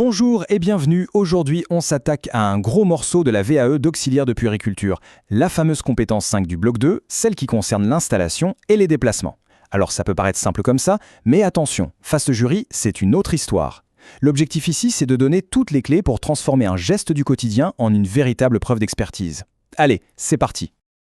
Bonjour et bienvenue. Aujourd'hui, on s'attaque à un gros morceau de la VAE d'auxiliaire de puériculture, la fameuse compétence 5 du bloc 2, celle qui concerne l'installation et les déplacements. Alors ça peut paraître simple comme ça, mais attention, face au jury, c'est une autre histoire. L'objectif ici, c'est de donner toutes les clés pour transformer un geste du quotidien en une véritable preuve d'expertise. Allez, c'est parti.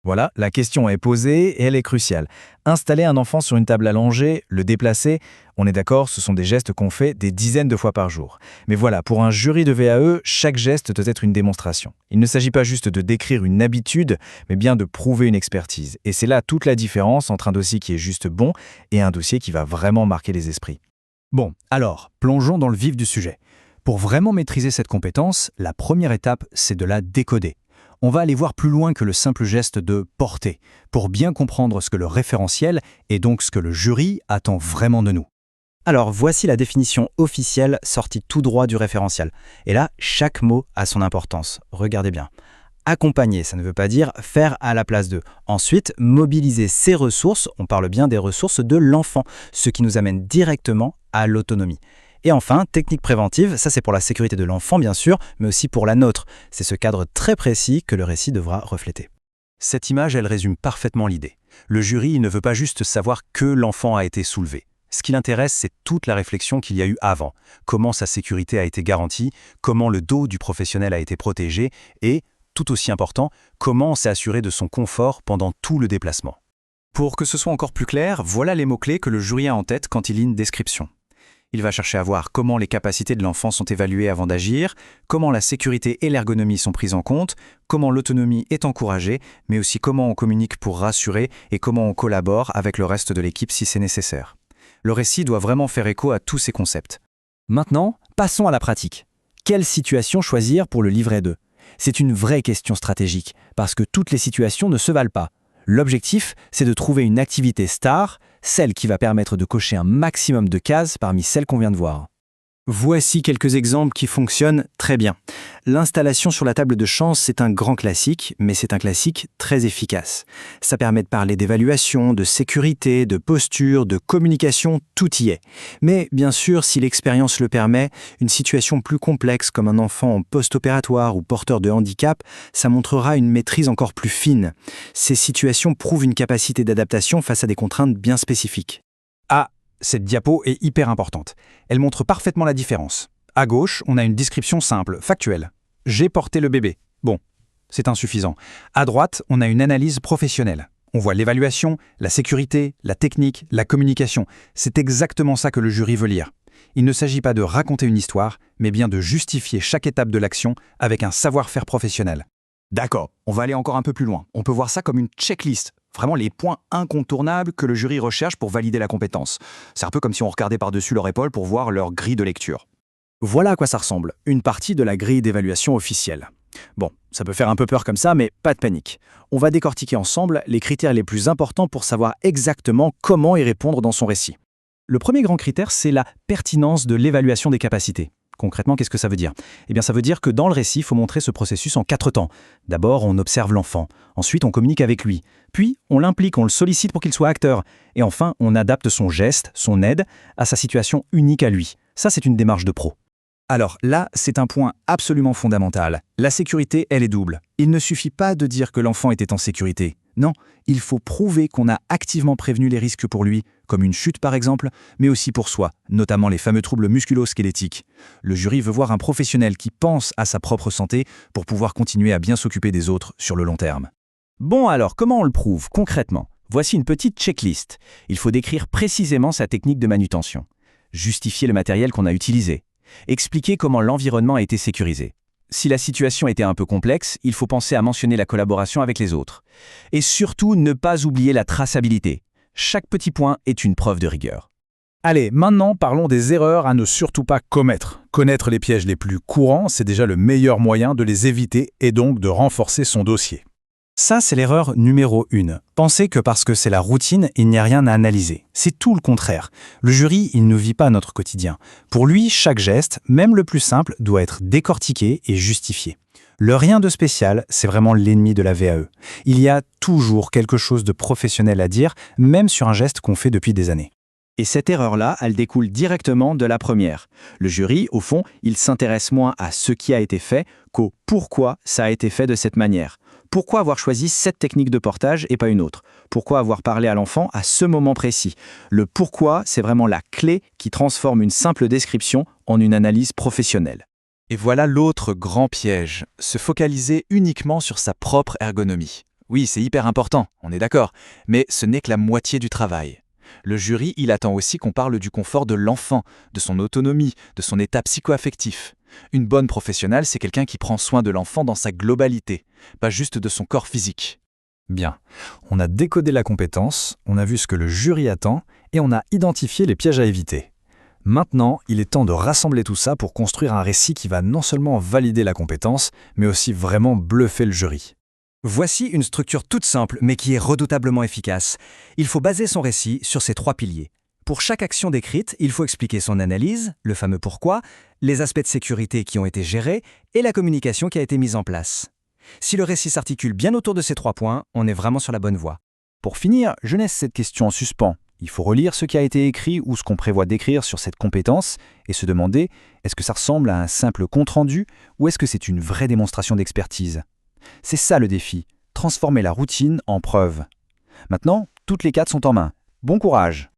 Voilà, la question est posée et elle est cruciale. Installer un enfant sur une table allongée, le déplacer, on est d'accord, ce sont des gestes qu'on fait des dizaines de fois par jour. Mais voilà, pour un jury de VAE, chaque geste doit être une démonstration. Il ne s'agit pas juste de décrire une habitude, mais bien de prouver une expertise. Et c'est là toute la différence entre un dossier qui est juste bon et un dossier qui va vraiment marquer les esprits. Bon, alors, plongeons dans le vif du sujet. Pour vraiment maîtriser cette compétence, la première étape, c'est de la décoder. On va aller voir plus loin que le simple geste de porter, pour bien comprendre ce que le référentiel et donc ce que le jury attend vraiment de nous. Alors voici la définition officielle sortie tout droit du référentiel. Et là, chaque mot a son importance. Regardez bien. Accompagner, ça ne veut pas dire faire à la place de. Ensuite, mobiliser ses ressources, on parle bien des ressources de l'enfant, ce qui nous amène directement à l'autonomie. Et enfin, technique préventive, ça c'est pour la sécurité de l'enfant bien sûr, mais aussi pour la nôtre. C'est ce cadre très précis que le récit devra refléter. Cette image, elle résume parfaitement l'idée. Le jury ne veut pas juste savoir que l'enfant a été soulevé. Ce qui l'intéresse, c'est toute la réflexion qu'il y a eu avant. Comment sa sécurité a été garantie, comment le dos du professionnel a été protégé et, tout aussi important, comment on s'est assuré de son confort pendant tout le déplacement. Pour que ce soit encore plus clair, voilà les mots-clés que le jury a en tête quand il lit une description. Il va chercher à voir comment les capacités de l'enfant sont évaluées avant d'agir, comment la sécurité et l'ergonomie sont prises en compte, comment l'autonomie est encouragée, mais aussi comment on communique pour rassurer et comment on collabore avec le reste de l'équipe si c'est nécessaire. Le récit doit vraiment faire écho à tous ces concepts. Maintenant, passons à la pratique. Quelle situation choisir pour le livret 2 ? C'est une vraie question stratégique, parce que toutes les situations ne se valent pas. L'objectif, c'est de trouver une activité star, celle qui va permettre de cocher un maximum de cases parmi celles qu'on vient de voir. Voici quelques exemples qui fonctionnent très bien. L'installation sur la table de chance, c'est un grand classique, mais c'est un classique très efficace. Ça permet de parler d'évaluation, de sécurité, de posture, de communication, tout y est. Mais bien sûr, si l'expérience le permet, une situation plus complexe comme un enfant en post-opératoire ou porteur de handicap, ça montrera une maîtrise encore plus fine. Ces situations prouvent une capacité d'adaptation face à des contraintes bien spécifiques. Cette diapo est hyper importante. Elle montre parfaitement la différence. À gauche, on a une description simple, factuelle. J'ai porté le bébé. Bon, c'est insuffisant. À droite, on a une analyse professionnelle. On voit l'évaluation, la sécurité, la technique, la communication. C'est exactement ça que le jury veut lire. Il ne s'agit pas de raconter une histoire, mais bien de justifier chaque étape de l'action avec un savoir-faire professionnel. D'accord, on va aller encore un peu plus loin. On peut voir ça comme une checklist. Vraiment les points incontournables que le jury recherche pour valider la compétence. C'est un peu comme si on regardait par-dessus leur épaule pour voir leur grille de lecture. Voilà à quoi ça ressemble, une partie de la grille d'évaluation officielle. Bon, ça peut faire un peu peur comme ça, mais pas de panique. On va décortiquer ensemble les critères les plus importants pour savoir exactement comment y répondre dans son récit. Le premier grand critère, c'est la pertinence de l'évaluation des capacités. Concrètement, qu'est-ce que ça veut dire ? Eh bien, ça veut dire que dans le récit, il faut montrer ce processus en 4 temps. D'abord, on observe l'enfant. Ensuite, on communique avec lui. Puis, on l'implique, on le sollicite pour qu'il soit acteur. Et enfin, on adapte son geste, son aide, à sa situation unique à lui. Ça, c'est une démarche de pro. Alors là, c'est un point absolument fondamental. La sécurité, elle est double. Il ne suffit pas de dire que l'enfant était en sécurité. Non, il faut prouver qu'on a activement prévenu les risques pour lui, comme une chute par exemple, mais aussi pour soi, notamment les fameux troubles musculo-squelettiques. Le jury veut voir un professionnel qui pense à sa propre santé pour pouvoir continuer à bien s'occuper des autres sur le long terme. Bon alors, comment on le prouve concrètement ? Voici une petite checklist. Il faut décrire précisément sa technique de manutention. Justifier le matériel qu'on a utilisé. Expliquer comment l'environnement a été sécurisé. Si la situation était un peu complexe, il faut penser à mentionner la collaboration avec les autres. Et surtout, ne pas oublier la traçabilité. Chaque petit point est une preuve de rigueur. Allez, maintenant parlons des erreurs à ne surtout pas commettre. Connaître les pièges les plus courants, c'est déjà le meilleur moyen de les éviter et donc de renforcer son dossier. Ça, c'est l'erreur numéro 1. Penser que parce que c'est la routine, il n'y a rien à analyser. C'est tout le contraire. Le jury, il ne vit pas notre quotidien. Pour lui, chaque geste, même le plus simple, doit être décortiqué et justifié. Le rien de spécial, c'est vraiment l'ennemi de la VAE. Il y a toujours quelque chose de professionnel à dire, même sur un geste qu'on fait depuis des années. Et cette erreur-là, elle découle directement de la première. Le jury, au fond, il s'intéresse moins à ce qui a été fait qu'au pourquoi ça a été fait de cette manière. Pourquoi avoir choisi cette technique de portage et pas une autre? Pourquoi avoir parlé à l'enfant à ce moment précis? Le pourquoi, c'est vraiment la clé qui transforme une simple description en une analyse professionnelle. Et voilà l'autre grand piège, se focaliser uniquement sur sa propre ergonomie. Oui, c'est hyper important, on est d'accord, mais ce n'est que la moitié du travail. Le jury, il attend aussi qu'on parle du confort de l'enfant, de son autonomie, de son état psycho-affectif. Une bonne professionnelle, c'est quelqu'un qui prend soin de l'enfant dans sa globalité, pas juste de son corps physique. Bien, on a décodé la compétence, on a vu ce que le jury attend et on a identifié les pièges à éviter. Maintenant, il est temps de rassembler tout ça pour construire un récit qui va non seulement valider la compétence, mais aussi vraiment bluffer le jury. Voici une structure toute simple mais qui est redoutablement efficace. Il faut baser son récit sur ces 3 piliers. Pour chaque action décrite, il faut expliquer son analyse, le fameux pourquoi, les aspects de sécurité qui ont été gérés et la communication qui a été mise en place. Si le récit s'articule bien autour de ces 3 points, on est vraiment sur la bonne voie. Pour finir, je laisse cette question en suspens. Il faut relire ce qui a été écrit ou ce qu'on prévoit d'écrire sur cette compétence et se demander est-ce que ça ressemble à un simple compte-rendu ou est-ce que c'est une vraie démonstration d'expertise? C'est ça le défi, transformer la routine en preuve. Maintenant, toutes les 4 sont en main. Bon courage!